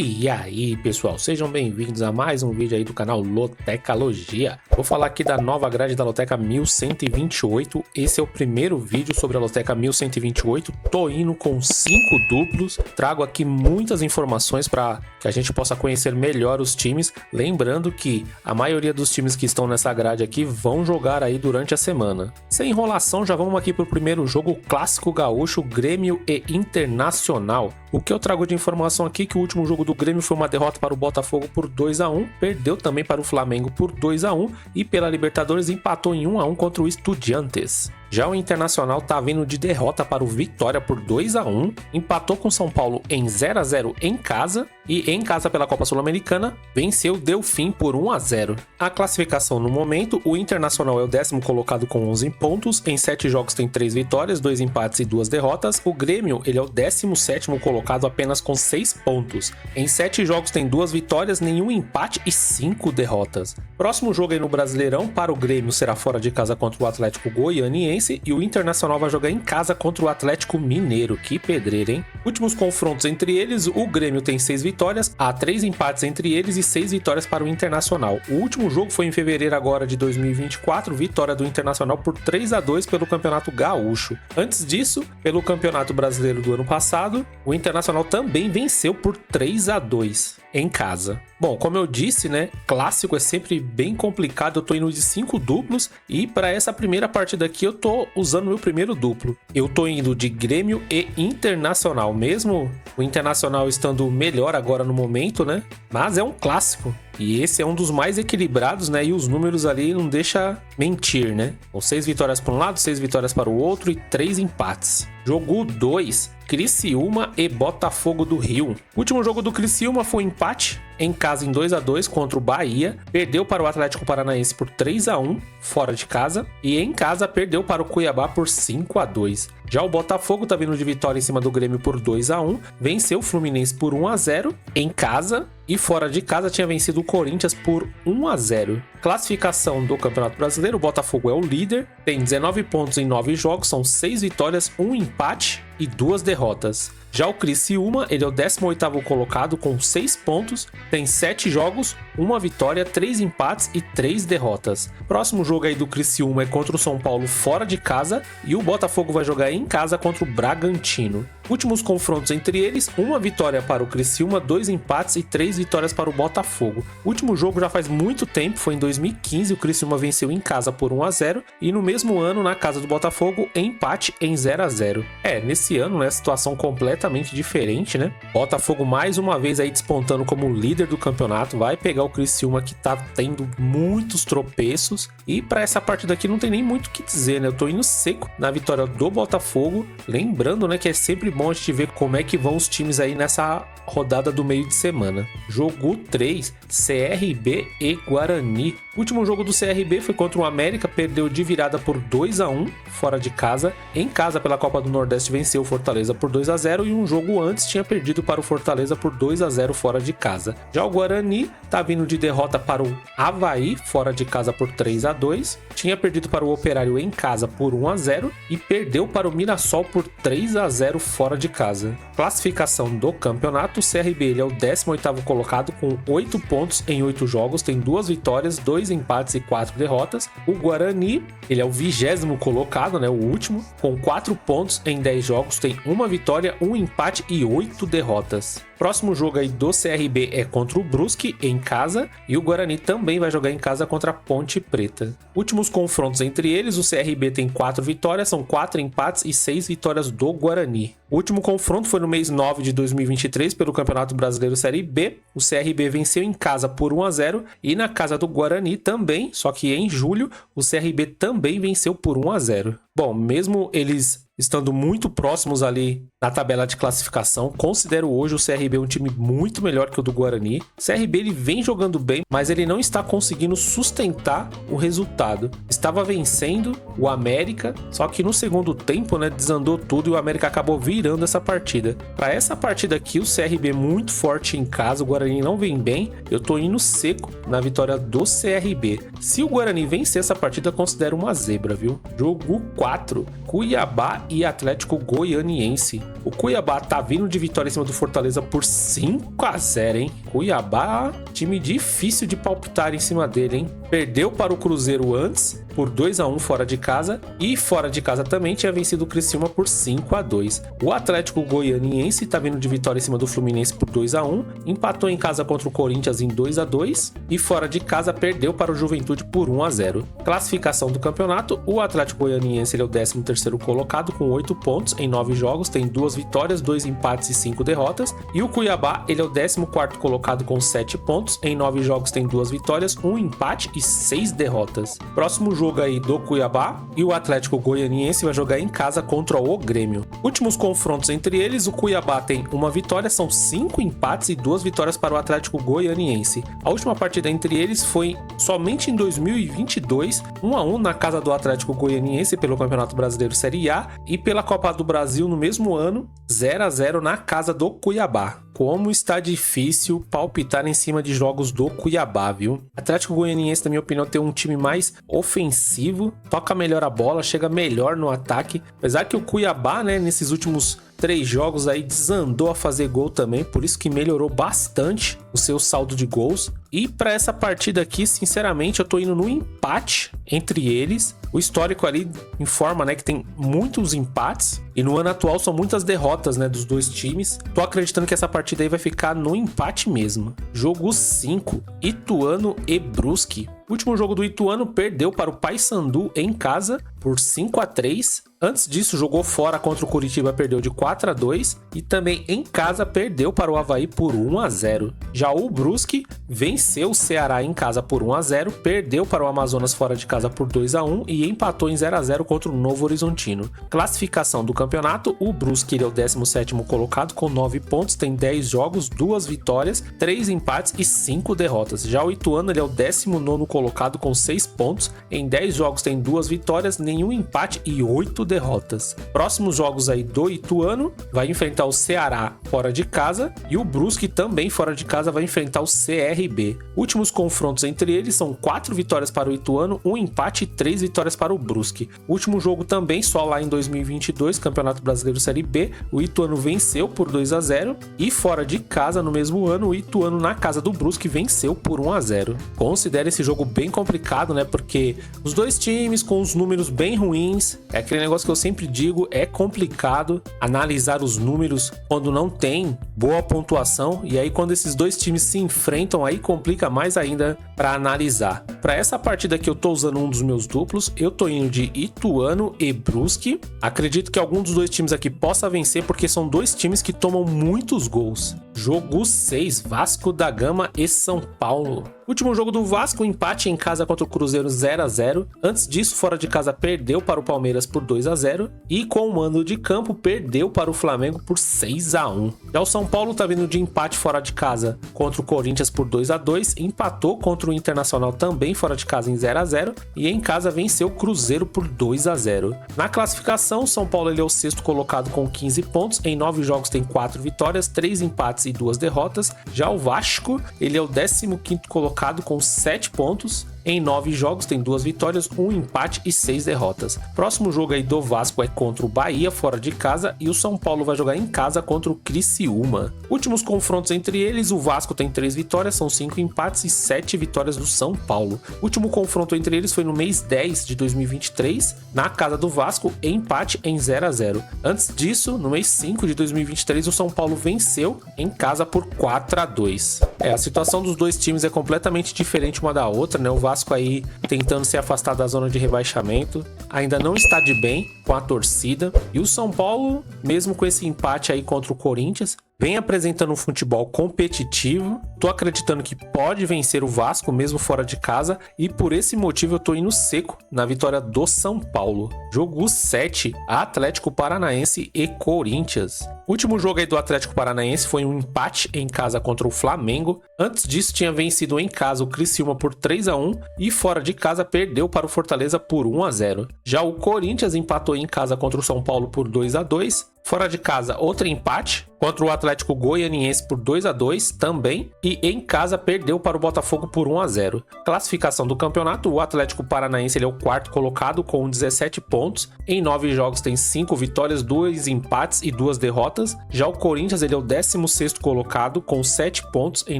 E aí, pessoal, sejam bem-vindos a mais um vídeo aí do canal Lotecalogia. Vou falar aqui da nova grade da Loteca 1128. Esse é o primeiro vídeo sobre a Loteca 1128. Tô indo com 5 duplos. Trago aqui muitas informações para que a gente possa conhecer melhor os times. Lembrando que a maioria dos times que estão nessa grade aqui vão jogar aí durante a semana. Sem enrolação, já vamos aqui pro primeiro jogo, clássico gaúcho, Grêmio e Internacional. O que eu trago de informação aqui é que o último jogo do Grêmio foi uma derrota para o Botafogo por 2-1, perdeu também para o Flamengo por 2-1 e pela Libertadores empatou em 1-1 contra o Estudiantes. Já o Internacional tá vindo de derrota para o Vitória por 2-1, empatou com São Paulo em 0-0 em casa e em casa pela Copa Sul-Americana venceu o Delfim por 1-0. A classificação no momento, o Internacional é o 10º colocado com 11 pontos, em 7 jogos tem 3 vitórias, 2 empates e 2 derrotas. O Grêmio ele é o 17º colocado apenas com 6 pontos, em 7 jogos tem 2 vitórias, nenhum empate e 5 derrotas. Próximo jogo aí no Brasileirão para o Grêmio será fora de casa contra o Atlético Goianiense e o Internacional vai jogar em casa contra o Atlético Mineiro. Que pedreira, hein? Últimos confrontos entre eles, o Grêmio tem 6 vitórias, há 3 empates entre eles e 6 vitórias para o Internacional. O último jogo foi em fevereiro agora de 2024, vitória do Internacional por 3-2 pelo Campeonato Gaúcho. Antes disso, pelo Campeonato Brasileiro do ano passado, o Internacional também venceu por 3-2 em casa. Bom, como eu disse, né, clássico é sempre bem complicado, eu tô indo de 5 duplos e para essa primeira partida aqui eu tô usando meu primeiro duplo. Eu tô indo de Grêmio e Internacional, mesmo o Internacional estando melhor agora no momento, né, mas é um clássico. E esse é um dos mais equilibrados, né? E os números ali não deixa mentir, né? Com 6 vitórias para um lado, 6 vitórias para o outro e 3 empates. Jogo 2, Criciúma e Botafogo do Rio. O último jogo do Criciúma foi um empate em casa em 2-2 contra o Bahia. Perdeu para o Atlético Paranaense por 3-1 fora de casa. E em casa perdeu para o Cuiabá por 5-2. Já o Botafogo tá vindo de vitória em cima do Grêmio por 2-1. Venceu o Fluminense por 1-0 em casa. E fora de casa tinha vencido o Corinthians por 1-0. Classificação do Campeonato Brasileiro, o Botafogo é o líder, tem 19 pontos em 9 jogos, são 6 vitórias, 1 empate e 2 derrotas. Já o Criciúma, ele é o 18º colocado com 6 pontos, tem 7 jogos, 1 vitória, 3 empates e 3 derrotas. Próximo jogo aí do Criciúma é contra o São Paulo fora de casa e o Botafogo vai jogar em casa contra o Bragantino. Últimos confrontos entre eles, 1 vitória para o Criciúma, 2 empates e 3 vitórias para o Botafogo. O último jogo já faz muito tempo, foi em 2015, o Criciúma venceu em casa por 1-0 e no mesmo ano, na casa do Botafogo, empate em 0-0. Nesse ano, né, a situação completamente diferente, né? Botafogo mais uma vez aí despontando como líder do campeonato, vai pegar o Criciúma que tá tendo muitos tropeços e para essa partida aqui não tem nem muito o que dizer, né? Eu tô indo seco na vitória do Botafogo, lembrando, né, que é sempre bom a gente ver como é que vão os times aí nessa rodada do meio de semana. Jogo 3, CRB e Guarani. O último jogo do CRB foi contra o América, perdeu de virada por 2-1 fora de casa. Em casa pela Copa do Nordeste venceu o Fortaleza por 2-0 e um jogo antes tinha perdido para o Fortaleza por 2-0 fora de casa. Já o Guarani tá vindo de derrota para o Avaí fora de casa por 3-2, tinha perdido para o Operário em casa por 1-0 e perdeu para o Mirassol por 3-0 fora de casa. Classificação do campeonato, o CRB ele é o 18º colocado com 8 pontos em 8 jogos, tem 2 vitórias, 2 empates e 4 derrotas. O Guarani, ele é o 20º colocado, né, o último, com 4 pontos em 10 jogos, tem 1 vitória, 1 empate e 8 derrotas. Próximo jogo aí do CRB é contra o Brusque em casa e o Guarani também vai jogar em casa contra a Ponte Preta. Últimos confrontos entre eles, o CRB tem 4 vitórias, são 4 empates e 6 vitórias do Guarani. O último confronto foi no mês 9 de 2023 pelo Campeonato Brasileiro Série B. O CRB venceu em casa por 1-0 e na casa do Guarani também, só que em julho o CRB também venceu por 1-0. Bom, mesmo eles estando muito próximos ali na tabela de classificação, considero hoje o CRB um time muito melhor que o do Guarani. O CRB ele vem jogando bem, mas ele não está conseguindo sustentar o resultado. Estava vencendo o América, só que no segundo tempo, né, desandou tudo e o América acabou virando essa partida. Para essa partida aqui, o CRB muito forte em casa, o Guarani não vem bem, eu tô indo seco na vitória do CRB. Se o Guarani vencer essa partida, considero uma zebra, viu? Jogo 4, Cuiabá e Atlético Goianiense. O Cuiabá tá vindo de vitória em cima do Fortaleza por 5-0, hein? Cuiabá, time difícil de palpitar em cima dele, hein? Perdeu para o Cruzeiro antes, por 2-1 fora de casa, e fora de casa também tinha vencido o Criciúma por 5-2. O Atlético Goianiense tá vindo de vitória em cima do Fluminense por 2-1, empatou em casa contra o Corinthians em 2-2 e fora de casa perdeu para o Juventude por 1-0. Classificação do campeonato: o Atlético Goianiense ele é o 13º colocado com 8 pontos em 9 jogos, tem 2 vitórias, 2 empates e 5 derrotas, e o Cuiabá ele é o 14º colocado com 7 pontos em 9 jogos, tem 2 vitórias, 1 empate e 6 derrotas. Próximo jogo aí do Cuiabá, e o Atlético Goianiense vai jogar em casa contra o Grêmio. Últimos confrontos entre eles: o Cuiabá tem 1 vitória, são 5 empates e 2 vitórias para o Atlético Goianiense. A última partida entre eles foi somente em 2022, 1-1 na casa do Atlético Goianiense pelo Campeonato Brasileiro Série A, e pela Copa do Brasil no mesmo ano, 0-0 na casa do Cuiabá. Como está difícil palpitar em cima de jogos do Cuiabá, viu? Atlético Goianiense, na minha opinião, tem um time mais ofensivo, toca melhor a bola, chega melhor no ataque. Apesar que o Cuiabá, né, nesses últimos 3 jogos aí desandou a fazer gol também, por isso que melhorou bastante o seu saldo de gols. E para essa partida aqui, sinceramente, eu tô indo no empate entre eles. O histórico ali informa, né, que tem muitos empates e no ano atual são muitas derrotas, né, dos dois times. Tô acreditando que essa partida aí vai ficar no empate mesmo. Jogo 5, Ituano e Brusque. O último jogo do Ituano perdeu para o Paysandu em casa por 5-3. Antes disso, jogou fora contra o Curitiba, perdeu de 4-2. E também em casa perdeu para o Avaí por 1-0. Já o Brusque venceu o Ceará em casa por 1-0, perdeu para o Amazonas fora de casa por 2-1 e empatou em 0-0 contra o Novo Horizontino. Classificação do campeonato: o Brusque ele é o 17º colocado com 9 pontos, tem 10 jogos, 2 vitórias, 3 empates e 5 derrotas. Já o Ituano ele é o 19º colocado com 6 pontos, em 10 jogos tem 2 vitórias, nenhum empate e 8 derrotas. Próximos jogos aí do Ituano: vai enfrentar o Ceará fora de casa e o Brusque também fora de casa vai enfrentar o CRB. Últimos confrontos entre eles são 4 vitórias para o Ituano, 1 empate e 3 vitórias para o Brusque. Último jogo também só lá em 2022, Campeonato Brasileiro Série B, o Ituano venceu por 2-0 e fora de casa no mesmo ano o Ituano na casa do Brusque venceu por 1-0. Considera esse jogo bem complicado, né, porque os dois times com os números bem ruins, é aquele negócio que eu sempre digo, é complicado analisar os números quando não tem boa pontuação, e aí quando esses dois times se enfrentam aí complica mais ainda para analisar. Para essa partida aqui eu tô usando um dos meus duplos, eu tô indo de Ituano e Brusque. Acredito que algum dos dois times aqui possa vencer porque são dois times que tomam muitos gols. Jogo 6, Vasco da Gama e São Paulo. Último jogo do Vasco, empate em casa contra o Cruzeiro 0-0. Antes disso, fora de casa perdeu para o Palmeiras por 2-0 e com o mando de campo perdeu para o Flamengo por 6-1. Já o São Paulo tá vindo de empate fora de casa contra o Corinthians por 2-2, empatou contra o Internacional também fora de casa em 0-0 e em casa venceu o Cruzeiro por 2-0. Na classificação, o São Paulo ele é o 6º colocado com 15 pontos, em 9 jogos tem 4 vitórias, 3 empates e 2 derrotas. Já o Vasco ele é o 15º colocado com 7 pontos. Em 9 jogos tem 2 vitórias, 1 empate e 6 derrotas. Próximo jogo aí do Vasco é contra o Bahia fora de casa e o São Paulo vai jogar em casa contra o Criciúma. Últimos confrontos entre eles: o Vasco tem 3 vitórias, são 5 empates e 7 vitórias do São Paulo. Último confronto entre eles foi no mês 10 de 2023, na casa do Vasco, empate em 0-0. Antes disso, no mês 5 de 2023, o São Paulo venceu em casa por 4-2. A situação dos dois times é completamente diferente uma da outra, né? O Vasco aí tentando se afastar da zona de rebaixamento, ainda não está de bem com a torcida, e o São Paulo, mesmo com esse empate aí contra o Corinthians, vem apresentando um futebol competitivo. Tô acreditando que pode vencer o Vasco mesmo fora de casa e por esse motivo eu tô indo seco na vitória do São Paulo. Jogo 7, Atlético Paranaense e Corinthians. O último jogo aí do Atlético Paranaense foi um empate em casa contra o Flamengo. Antes disso tinha vencido em casa o Criciúma por 3-1 e fora de casa perdeu para o Fortaleza por 1-0. Já o Corinthians empatou em casa contra o São Paulo por 2-2. Fora de casa, outro empate contra o Atlético Goianiense por 2-2 também, e em casa perdeu para o Botafogo por 1-0. Classificação do campeonato, o Atlético Paranaense ele é o quarto colocado com 17 pontos, em 9 jogos tem 5 vitórias, 2 empates e 2 derrotas. Já o Corinthians ele é o 16º colocado com 7 pontos, em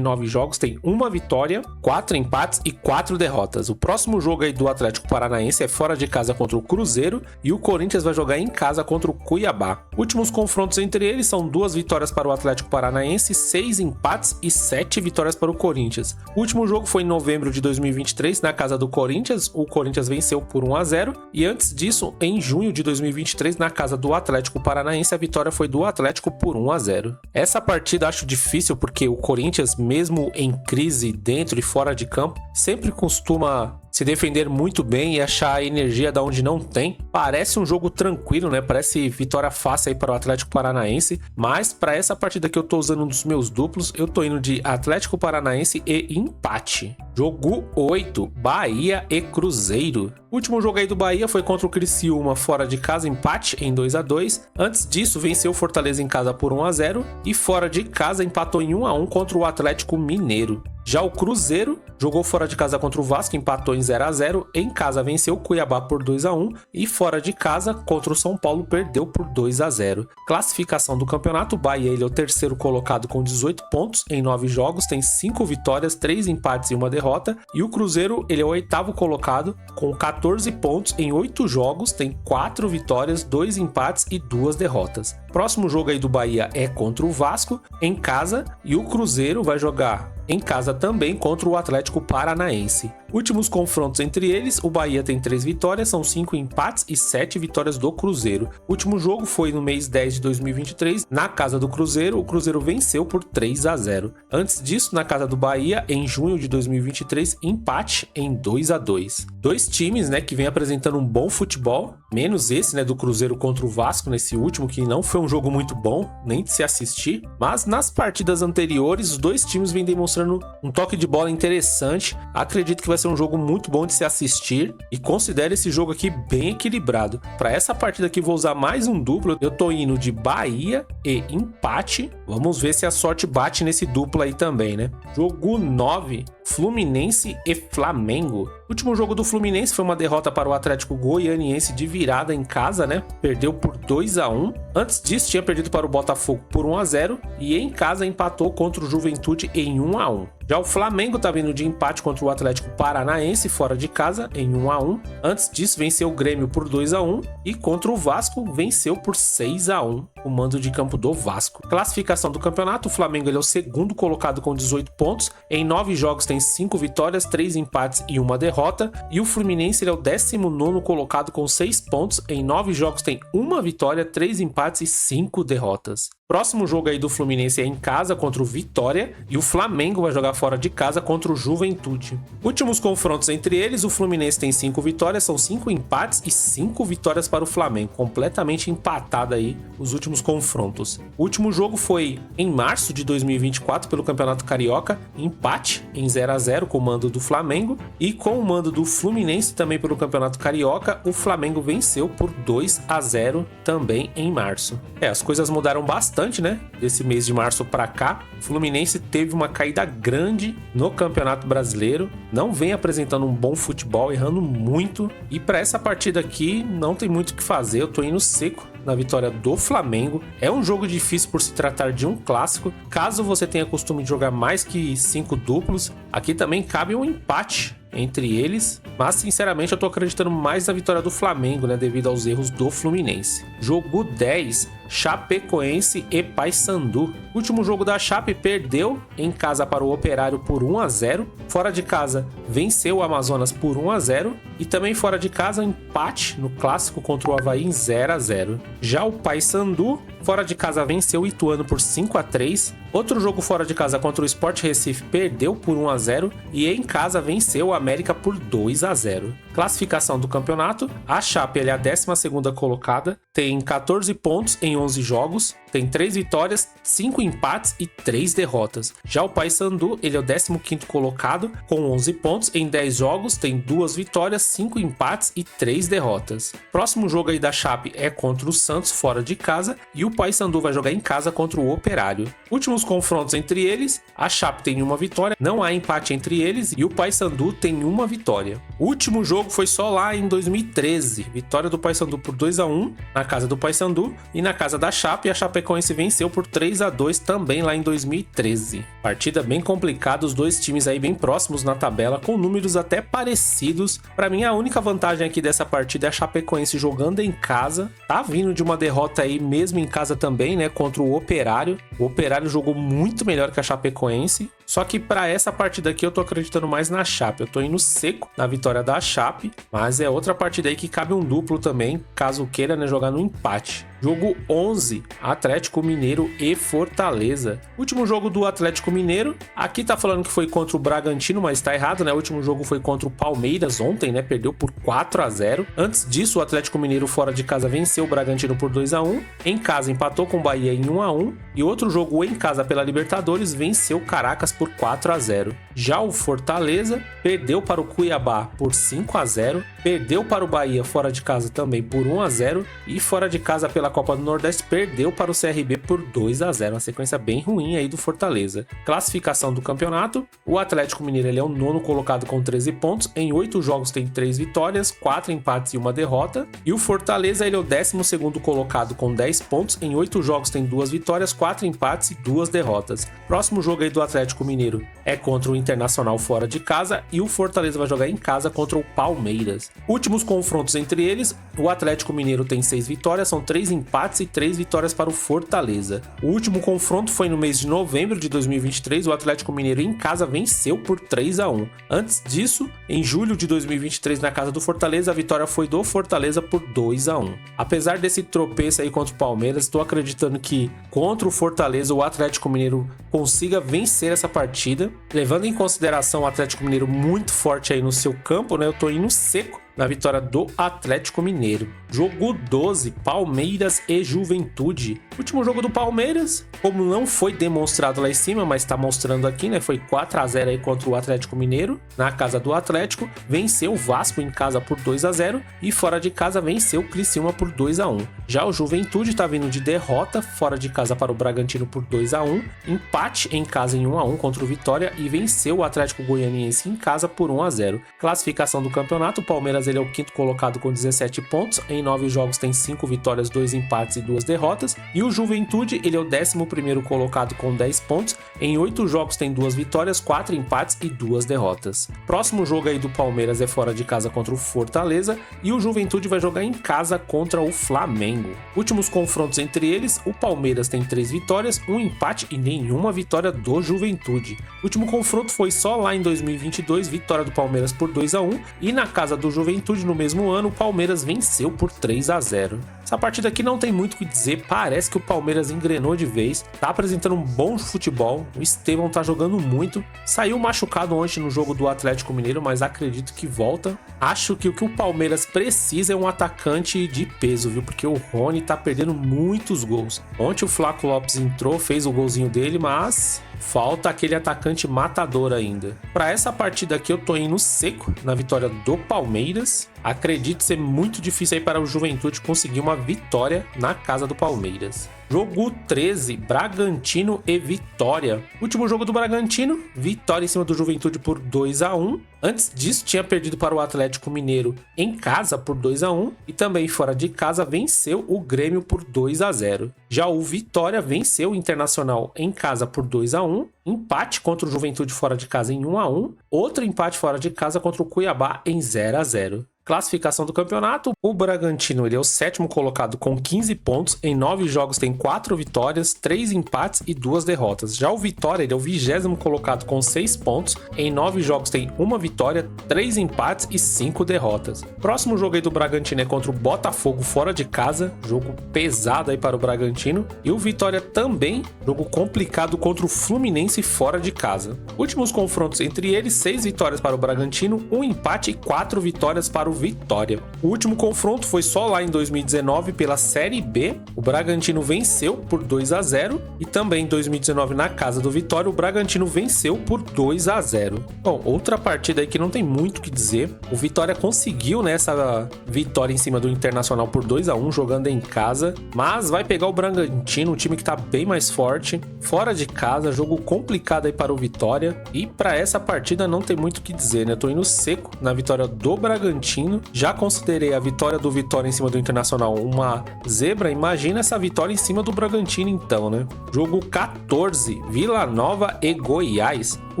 9 jogos tem 1 vitória, 4 empates e 4 derrotas. O próximo jogo aí do Atlético Paranaense é fora de casa contra o Cruzeiro e o Corinthians vai jogar em casa contra o Cuiabá. Últimos confrontos entre eles são 2 vitórias para o Atlético Paranaense, 6 empates e 7 vitórias para o Corinthians. O último jogo foi em novembro de 2023 na casa do Corinthians, o Corinthians venceu por 1-0 e antes disso, em junho de 2023 na casa do Atlético Paranaense, a vitória foi do Atlético por 1-0. Essa partida acho difícil porque o Corinthians, mesmo em crise dentro e fora de campo, sempre costuma se defender muito bem e achar a energia da onde não tem. Parece um jogo tranquilo, né? Parece vitória fácil aí para o Atlético Paranaense, mas para essa partida que eu tô usando um dos meus duplos, eu tô indo de Atlético Paranaense e empate. Jogo 8, Bahia e Cruzeiro. O último jogo aí do Bahia foi contra o Criciúma fora de casa, empate em 2-2. Antes disso, venceu o Fortaleza em casa por 1-0 e fora de casa empatou em 1-1 contra o Atlético Mineiro. Já o Cruzeiro jogou fora de casa contra o Vasco, empatou em 0-0, em casa venceu o Cuiabá por 2-1 e fora de casa contra o São Paulo perdeu por 2-0. Classificação do campeonato, o Bahia ele é o terceiro colocado com 18 pontos, em 9 jogos tem 5 vitórias, 3 empates e 1 derrota, e o Cruzeiro ele é o oitavo colocado com 14 pontos, em 8 jogos tem 4 vitórias, 2 empates e 2 derrotas. Próximo jogo aí do Bahia é contra o Vasco, em casa, e o Cruzeiro vai jogar em casa também contra o Atlético Paranaense. Últimos confrontos entre eles, o Bahia tem 3 vitórias, são 5 empates e 7 vitórias do Cruzeiro. O último jogo foi no mês 10 de 2023, na casa do Cruzeiro, o Cruzeiro venceu por 3-0. Antes disso, na casa do Bahia, em junho de 2023, empate em 2-2. Dois times, né, que vem apresentando um bom futebol, menos esse, né, do Cruzeiro contra o Vasco, nesse último, que não foi um jogo muito bom, nem de se assistir, mas nas partidas anteriores, os dois times vêm demonstrando um toque de bola interessante. Acredito que vai ser um jogo muito bom de se assistir e considero esse jogo aqui bem equilibrado. Para essa partida aqui vou usar mais um duplo, eu tô indo de Bahia e empate. Vamos ver se a sorte bate nesse duplo aí também, né? Jogo 9, Fluminense e Flamengo. O último jogo do Fluminense foi uma derrota para o Atlético Goianiense de virada em casa, né? Perdeu por 2-1. Antes disso, tinha perdido para o Botafogo por 1-0 e em casa empatou contra o Juventude em 1-1. Já o Flamengo tá vindo de empate contra o Atlético Paranaense fora de casa em 1-1. Antes disso, venceu o Grêmio por 2-1 e contra o Vasco venceu por 6-1, o mando de campo do Vasco. Classificação do campeonato, o Flamengo ele é o segundo colocado com 18 pontos. Em 9 jogos tem 5 vitórias, 3 empates e 1 derrota. E o Fluminense ele é o 19º colocado com 6 pontos. Em 9 jogos tem 1 vitória, 3 empates e 5 derrotas. Próximo jogo aí do Fluminense é em casa contra o Vitória e o Flamengo vai jogar fora de casa contra o Juventude. Últimos confrontos entre eles, o Fluminense tem 5 vitórias, são 5 empates e 5 vitórias para o Flamengo, completamente empatado aí os últimos confrontos. O último jogo foi em março de 2024 pelo Campeonato Carioca, empate em 0-0 com o mando do Flamengo e com o mando do Fluminense também pelo Campeonato Carioca, o Flamengo venceu por 2-0 também em março. As coisas mudaram bastante, né? Desse mês de março para cá, o Fluminense teve uma caída grande no Campeonato Brasileiro, não vem apresentando um bom futebol, errando muito, e para essa partida aqui não tem muito o que fazer, eu tô indo seco na vitória do Flamengo. É um jogo difícil por se tratar de um clássico, caso você tenha costume de jogar mais que 5 duplos, aqui também cabe um empate entre eles, mas sinceramente eu tô acreditando mais na vitória do Flamengo, né, devido aos erros do Fluminense. Jogo 10, Chapecoense e Paysandu. Último jogo da Chape perdeu em casa para o Operário por 1-0, fora de casa venceu o Amazonas por 1-0 e também fora de casa empate no clássico contra o Avaí em 0-0. Já o Paysandu fora de casa venceu o Ituano por 5-3. Outro jogo fora de casa contra o Sport Recife perdeu por 1-0 e em casa venceu o América por 2-0. Classificação do campeonato, a Chape é a 12ª colocada tem 14 pontos em 11 jogos, tem 3 vitórias, 5 empates e 3 derrotas. Já o Paysandu, ele é o 15º colocado, com 11 pontos em 10 jogos, tem 2 vitórias, 5 empates e 3 derrotas. Próximo jogo aí da Chape é contra o Santos, fora de casa, e o Paysandu vai jogar em casa contra o Operário. Últimos confrontos entre eles, a Chape tem uma vitória, não há empate entre eles, e o Paysandu tem uma vitória. O último jogo foi só lá em 2013, vitória do Paysandu por 2-1 na casa do Paysandu, e na casa da Chape, a Chapecoense venceu por 3-2 também lá em 2013. Partida bem complicada, os dois times aí bem próximos na tabela, com números até parecidos. Para mim, a única vantagem aqui dessa partida é a Chapecoense jogando em casa, tá vindo de uma derrota aí mesmo em casa também, né, contra o Operário. O Operário jogou muito melhor que a Chapecoense, só que para essa partida aqui eu tô acreditando mais na Chape. Eu tô indo seco na vitória da Chape, mas é outra partida aí que cabe um duplo também, caso queira, né, jogar no empate. Jogo 11, Atlético Mineiro e Fortaleza. Último jogo do Atlético Mineiro, aqui tá falando que foi contra o Bragantino, mas tá errado, né? O último jogo foi contra o Palmeiras ontem, né? Perdeu por 4-0. Antes disso, o Atlético Mineiro fora de casa venceu o Bragantino por 2-1. Em casa empatou com o Bahia em 1-1. E outro jogo em casa pela Libertadores venceu o Caracas por 4-0. Já o Fortaleza perdeu para o Cuiabá por 5-0. Perdeu para o Bahia fora de casa também por 1-0. E fora de casa pela Copa do Nordeste perdeu para o CRB por 2-0, uma sequência bem ruim aí do Fortaleza. Classificação do campeonato, o Atlético Mineiro ele é o 9º colocado com 13 pontos, em 8 jogos tem 3 vitórias, 4 empates e 1 derrota, e o Fortaleza ele é o 12º colocado com 10 pontos, em 8 jogos tem 2 vitórias, 4 empates e 2 derrotas. Próximo jogo aí do Atlético Mineiro é contra o Internacional fora de casa, e o Fortaleza vai jogar em casa contra o Palmeiras. Últimos confrontos entre eles, o Atlético Mineiro tem 6 vitórias, são 3 empates e 3 vitórias para o Fortaleza. O último confronto foi no mês de novembro de 2023, o Atlético Mineiro em casa venceu por 3-1. Antes disso, em julho de 2023 na casa do Fortaleza, a vitória foi do Fortaleza por 2-1. Apesar desse tropeço aí contra o Palmeiras, estou acreditando que contra o Fortaleza o Atlético Mineiro consiga vencer essa partida, levando em consideração o Atlético Mineiro muito forte aí no seu campo, né? Eu tô indo seco na vitória do Atlético Mineiro. Jogo 12, Palmeiras e Juventude. Último jogo do Palmeiras, como não foi demonstrado lá em cima, mas tá mostrando aqui, né? Foi 4-0 aí contra o Atlético Mineiro, na casa do Atlético. Venceu o Vasco em casa por 2-0 e fora de casa venceu o Criciúma por 2-1. Já o Juventude tá vindo de derrota fora de casa para o Bragantino por 2-1, empate em casa em 1-1 contra o Vitória e venceu o Atlético Goianiense em casa por 1-0. Classificação do campeonato, o Palmeiras ele é o 5º colocado com 17 pontos, em 9 jogos tem 5 vitórias, 2 empates e 2 derrotas, e o Juventude ele é o 11º colocado com 10 pontos, em 8 jogos tem 2 vitórias, 4 empates e 2 derrotas. Próximo jogo aí do Palmeiras é fora de casa contra o Fortaleza, e o Juventude vai jogar em casa contra o Flamengo. Últimos confrontos entre eles, o Palmeiras tem 3 vitórias, 1 empate e nenhuma vitória do Juventude. O último confronto foi só lá em 2022, vitória do Palmeiras por 2-1, e na casa do Juventude no mesmo ano, o Palmeiras venceu por 3-0. Essa partida aqui não tem muito o que dizer, parece que o Palmeiras engrenou de vez, tá apresentando um bom futebol, o Estevão tá jogando muito, saiu machucado ontem no jogo do Atlético Mineiro, mas acredito que volta. Acho que o que o Palmeiras precisa é um atacante de peso, viu? Porque o Rony tá perdendo muitos gols. Ontem o Flaco Lopes entrou, fez o golzinho dele, mas falta aquele atacante matador ainda. Para essa partida aqui eu tô indo seco na vitória do Palmeiras. Acredito ser muito difícil aí para o Juventude conseguir uma vitória na casa do Palmeiras. Jogo 13, Bragantino e Vitória. Último jogo do Bragantino, vitória em cima do Juventude por 2-1. Antes disso, tinha perdido para o Atlético Mineiro em casa por 2-1 e também fora de casa venceu o Grêmio por 2-0. Já o Vitória venceu o Internacional em casa por 2-1, empate contra o Juventude fora de casa em 1-1, outro empate fora de casa contra o Cuiabá em 0-0. Classificação do campeonato, o Bragantino ele é o 7º colocado com 15 pontos, em 9 jogos tem 4 vitórias, 3 empates e 2 derrotas. Já o Vitória ele é o 20º colocado com 6 pontos, em 9 jogos tem 1 vitória, 3 empates e 5 derrotas. Próximo jogo aí do Bragantino é contra o Botafogo fora de casa, jogo pesado aí para o Bragantino, e o Vitória também, jogo complicado contra o Fluminense fora de casa. Últimos confrontos entre eles, 6 vitórias para o Bragantino, 1 empate e 4 vitórias para o o Vitória. O último confronto foi só lá em 2019 pela Série B. O Bragantino venceu por 2-0 e também em 2019 na casa do Vitória o Bragantino venceu por 2-0. Bom, outra partida aí que não tem muito o que dizer. O Vitória conseguiu nessa vitória em cima do Internacional por 2-1 jogando em casa, mas vai pegar o Bragantino, um time que tá bem mais forte, fora de casa, jogo complicado aí para o Vitória. E para essa partida não tem muito o que dizer, né? Eu tô indo seco na vitória do Bragantino. Já considerei a vitória do Vitória em cima do Internacional uma zebra. Imagina essa vitória em cima do Bragantino então, né? Jogo 14, Vila Nova e Goiás. O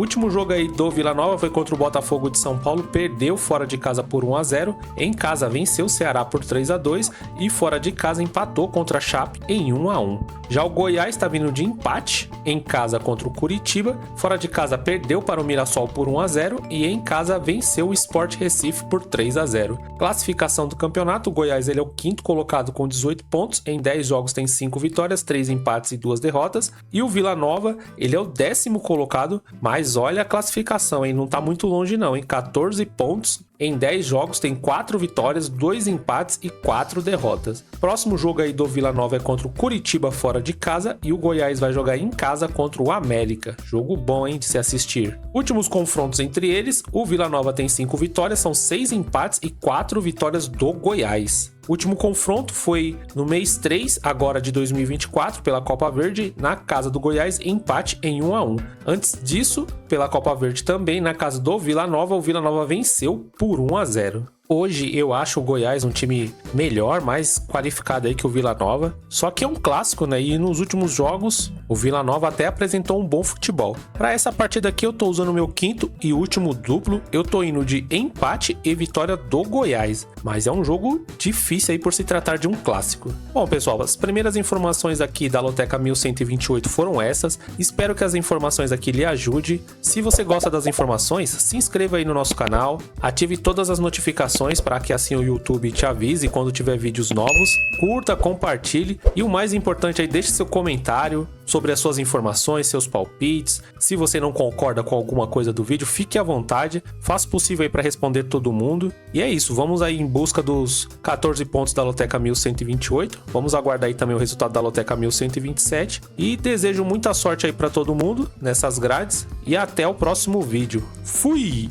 último jogo aí do Vila Nova foi contra o Botafogo de São Paulo, perdeu fora de casa por 1-0, em casa venceu o Ceará por 3-2 e fora de casa empatou contra a Chape em 1-1. Já o Goiás está vindo de empate, em casa contra o Curitiba, fora de casa perdeu para o Mirassol por 1-0 e em casa venceu o Sport Recife por 3-0. Classificação do campeonato, o Goiás ele é o quinto colocado com 18 pontos, em 10 jogos tem 5 vitórias, 3 empates e 2 derrotas, e o Vila Nova ele é o 10º colocado, mas olha a classificação, hein? Não tá muito longe não, em 14 pontos, em 10 jogos tem 4 vitórias, 2 empates e 4 derrotas. Próximo jogo aí do Vila Nova é contra o Curitiba fora de casa e o Goiás vai jogar em casa contra o América. Jogo bom, hein, de se assistir. Últimos confrontos entre eles, o Vila Nova tem 5 vitórias, são 6 empates e 4 vitórias do Goiás. O último confronto foi no mês 3, agora de 2024, pela Copa Verde, na casa do Goiás, empate em 1-1. Antes disso, pela Copa Verde também, na casa do Vila Nova, o Vila Nova venceu por 1-0. Hoje eu acho o Goiás um time melhor, mais qualificado aí que o Vila Nova. Só que é um clássico, né? E nos últimos jogos o Vila Nova até apresentou um bom futebol. Para essa partida aqui eu tô usando o meu quinto e último duplo. Eu tô indo de empate e vitória do Goiás. Mas é um jogo difícil aí por se tratar de um clássico. Bom, pessoal, as primeiras informações aqui da Loteca 1128 foram essas. Espero que as informações aqui lhe ajudem. Se você gosta das informações, se inscreva aí no nosso canal, ative todas as notificações para que assim o YouTube te avise quando tiver vídeos novos. Curta, compartilhe e o mais importante aí, deixe seu comentário sobre as suas informações, seus palpites. Se você não concorda com alguma coisa do vídeo, fique à vontade, faça o possível aí para responder todo mundo. E é isso, vamos aí em busca dos 14 pontos da Loteca 1128. Vamos aguardar aí também o resultado da Loteca 1127 e desejo muita sorte aí para todo mundo nessas grades e até o próximo vídeo. Fui!